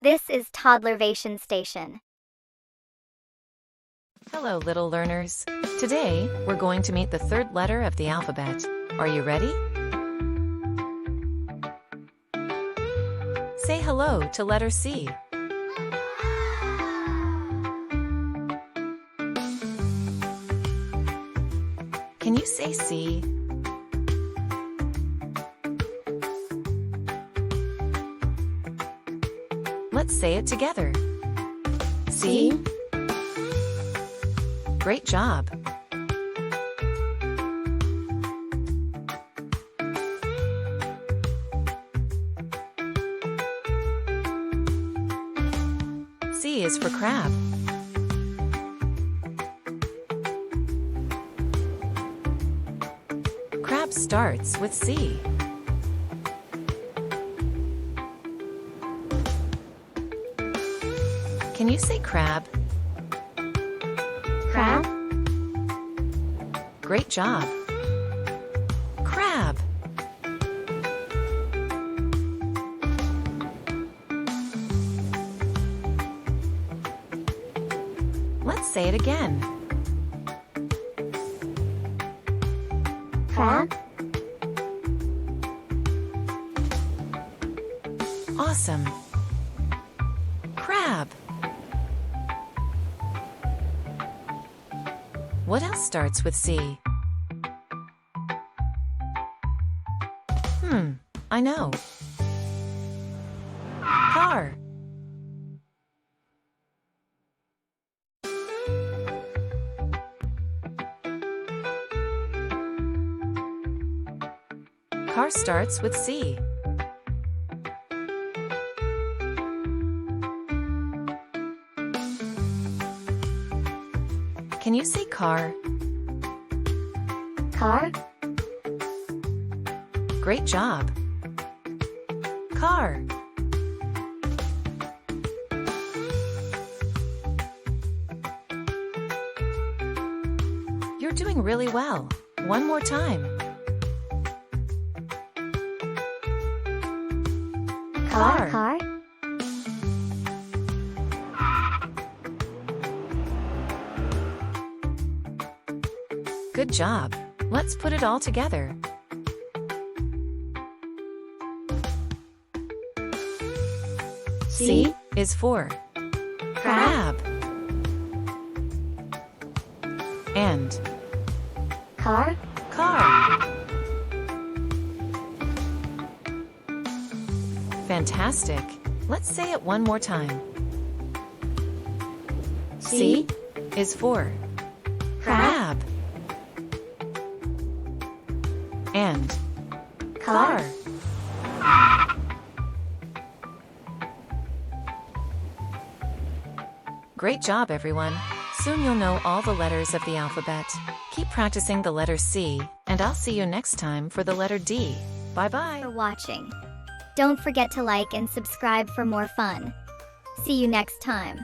This is ToddlerVation Station. Hello, little learners. Today, we're going to meet the third letter of the alphabet. Are you ready? Say hello to letter C. Can you say C? Let's say it together. C. Great job. C is for crab. Crab starts with C. Can you say crab? Crab. Great job. Crab. Let's say it again. Crab. Awesome. Crab. What else starts with C? I know. Car. Car starts with C. Can you say car? Car. Great job. Car. You're doing really well. One more time. Car. Car. Good job. Let's put it all together. C is for crab. And Car. car. Fantastic. Let's say it one more time. C is for crab. And car. Great job, everyone. Soon you'll know all the letters of the alphabet. Keep practicing the letter C, and I'll see you next time for the letter D. Bye-bye. For watching. Don't forget to like and subscribe for more fun. See you next time.